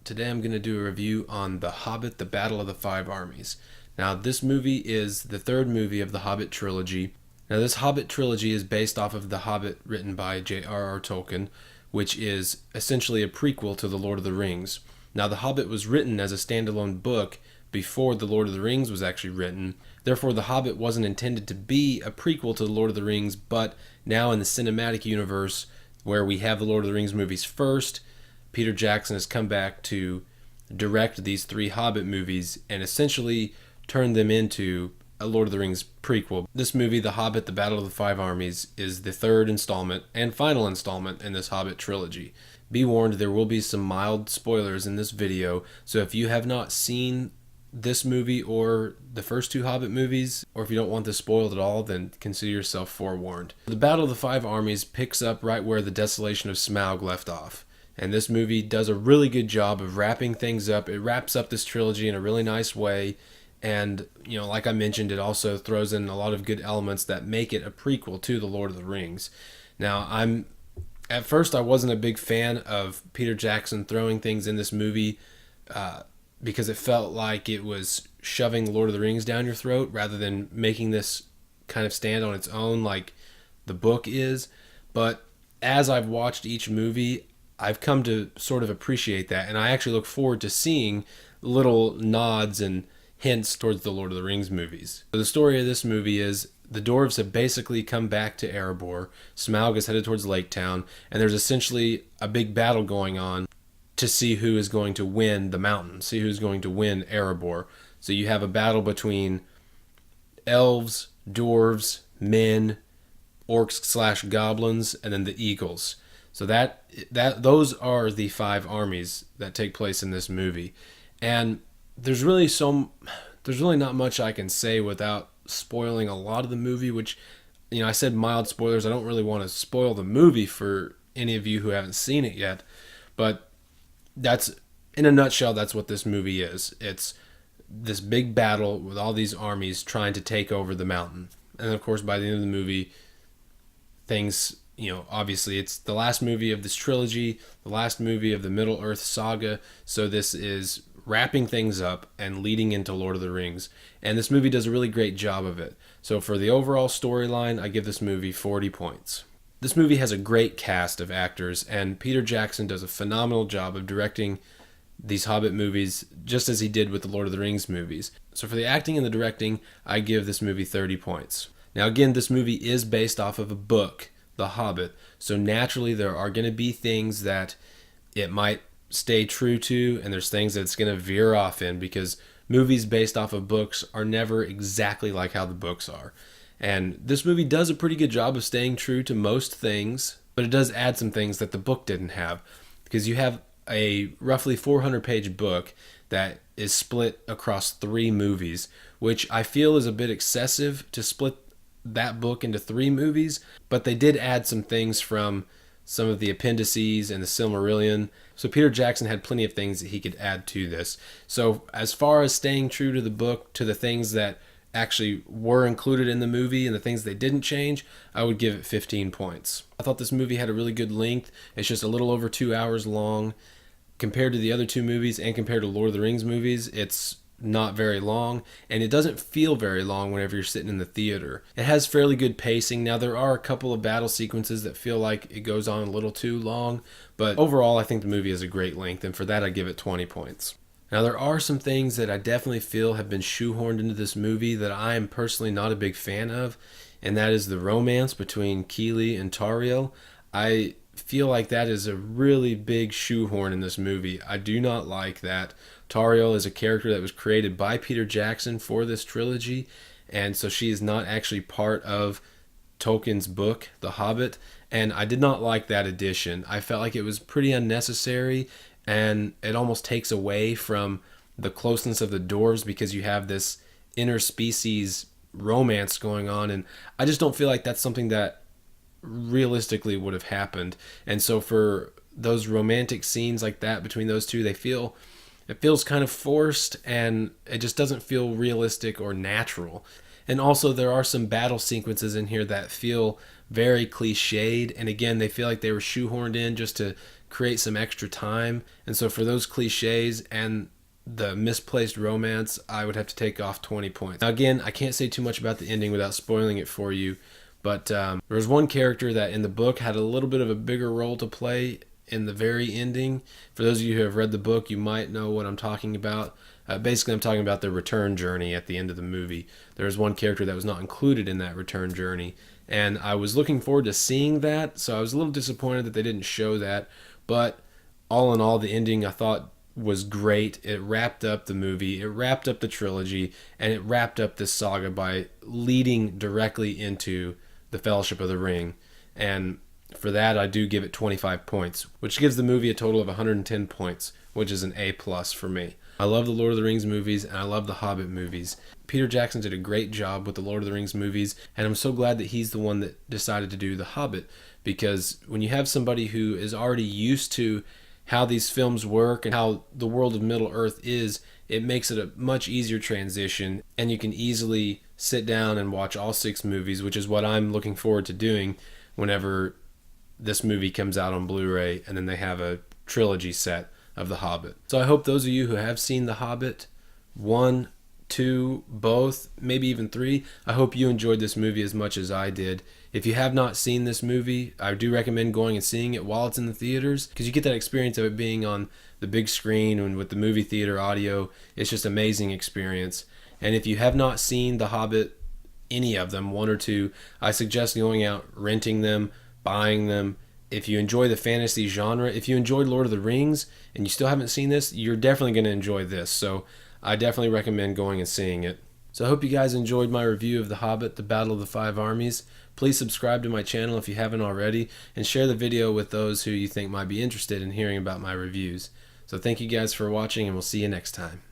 Today I'm going to do a review on The Hobbit, The Battle of the Five Armies. Now, this movie is the third movie of the Hobbit trilogy. Now, this Hobbit trilogy is based off of The Hobbit written by J.R.R. Tolkien, which is essentially a prequel to The Lord of the Rings. Now, The Hobbit was written as a standalone book before The Lord of the Rings was actually written. Therefore, The Hobbit wasn't intended to be a prequel to The Lord of the Rings, but now in the cinematic universe, where we have the Lord of the Rings movies first, Peter Jackson has come back to direct these three Hobbit movies and essentially turn them into a Lord of the Rings prequel. This movie, The Hobbit, The Battle of the Five Armies, is the third installment and final installment in this Hobbit trilogy. Be warned, there will be some mild spoilers in this video, so if you have not seen this movie or the first two Hobbit movies, or if you don't want this spoiled at all, then consider yourself forewarned. The Battle of the Five Armies picks up right where the Desolation of Smaug left off. And this movie does a really good job of wrapping things up. It wraps up this trilogy in a really nice way. And, like I mentioned, it also throws in a lot of good elements that make it a prequel to The Lord of the Rings. Now, at first I wasn't a big fan of Peter Jackson throwing things in this movie because it felt like it was shoving Lord of the Rings down your throat rather than making this kind of stand on its own like the book is. But as I've watched each movie, I've come to sort of appreciate that, and I actually look forward to seeing little nods and hints towards the Lord of the Rings movies. So the story of this movie is the dwarves have basically come back to Erebor. Smaug is headed towards Lake Town, and there's essentially a big battle going on to see who is going to win the mountain, see who's going to win Erebor. So you have a battle between elves, dwarves, men, orcs / goblins, and then the eagles. So those are the five armies that take place in this movie. And there's really not much I can say without spoiling a lot of the movie, which, I said mild spoilers. I don't really want to spoil the movie for any of you who haven't seen it yet. But that's, in a nutshell, that's what this movie is. It's this big battle with all these armies trying to take over the mountain. And of course, by the end of the movie, things, obviously it's the last movie of this trilogy, the last movie of the Middle-earth saga, so this is wrapping things up and leading into Lord of the Rings. And this movie does a really great job of it. So for the overall storyline, I give this movie 40 points. This movie has a great cast of actors, and Peter Jackson does a phenomenal job of directing these Hobbit movies, just as he did with the Lord of the Rings movies. So for the acting and the directing, I give this movie 30 points. Now again, this movie is based off of a book, The Hobbit, so naturally there are going to be things that it might stay true to, and there's things that it's going to veer off in, because movies based off of books are never exactly like how the books are. And this movie does a pretty good job of staying true to most things, but it does add some things that the book didn't have, because you have a roughly 400-page book that is split across 3 movies, which I feel is a bit excessive to split that book into 3 movies, but they did add some things from some of the appendices and the Silmarillion. So Peter Jackson had plenty of things that he could add to this. So as far as staying true to the book, to the things that actually were included in the movie and the things they didn't change, I would give it 15 points. I thought this movie had a really good length. It's just a little over 2 hours long. Compared to the other 2 movies and compared to Lord of the Rings movies, it's not very long, and it doesn't feel very long whenever you're sitting in the theater. It has fairly good pacing. Now, there are a couple of battle sequences that feel like it goes on a little too long, but overall I think the movie has a great length, and for that I give it 20 points. Now, there are some things that I definitely feel have been shoehorned into this movie that I am personally not a big fan of, and that is the romance between Keely and Tauriel. I feel like that is a really big shoehorn in this movie. I do not like that. Tauriel is a character that was created by Peter Jackson for this trilogy, and so she is not actually part of Tolkien's book, The Hobbit, and I did not like that addition. I felt like it was pretty unnecessary, and it almost takes away from the closeness of the dwarves because you have this interspecies romance going on, and I just don't feel like that's something that realistically would have happened. And so for those romantic scenes like that between those two, it feels kind of forced, and it just doesn't feel realistic or natural. And also there are some battle sequences in here that feel very cliched, and again, they feel like they were shoehorned in just to create some extra time. And so for those cliches and the misplaced romance, I would have to take off 20 points. Now again, I can't say too much about the ending without spoiling it for you, but there was one character that in the book had a little bit of a bigger role to play in the very ending. For those of you who have read the book, you might know what I'm talking about. Basically, I'm talking about the return journey at the end of the movie. There was one character that was not included in that return journey, and I was looking forward to seeing that, so I was a little disappointed that they didn't show that. But all in all, the ending I thought was great. It wrapped up the movie, it wrapped up the trilogy, and it wrapped up this saga by leading directly into the Fellowship of the Ring. And for that, I do give it 25 points, which gives the movie a total of 110 points, which is an A+ for me. I love the Lord of the Rings movies, and I love the Hobbit movies. Peter Jackson did a great job with the Lord of the Rings movies, and I'm so glad that he's the one that decided to do the Hobbit, because when you have somebody who is already used to how these films work and how the world of Middle-earth is, it makes it a much easier transition, and you can easily sit down and watch all 6 movies, which is what I'm looking forward to doing whenever this movie comes out on Blu-ray, and then they have a trilogy set of The Hobbit. So I hope those of you who have seen The Hobbit 1, 2, both, maybe even 3, I hope you enjoyed this movie as much as I did. If you have not seen this movie, I do recommend going and seeing it while it's in the theaters, because you get that experience of it being on the big screen and with the movie theater audio. It's just an amazing experience. And if you have not seen The Hobbit, any of them, 1 or 2, I suggest going out, renting them, buying them. If you enjoy the fantasy genre, if you enjoyed Lord of the Rings and you still haven't seen this, you're definitely going to enjoy this. So I definitely recommend going and seeing it. So I hope you guys enjoyed my review of The Hobbit, The Battle of the Five Armies. Please subscribe to my channel if you haven't already, and share the video with those who you think might be interested in hearing about my reviews. So thank you guys for watching, and we'll see you next time.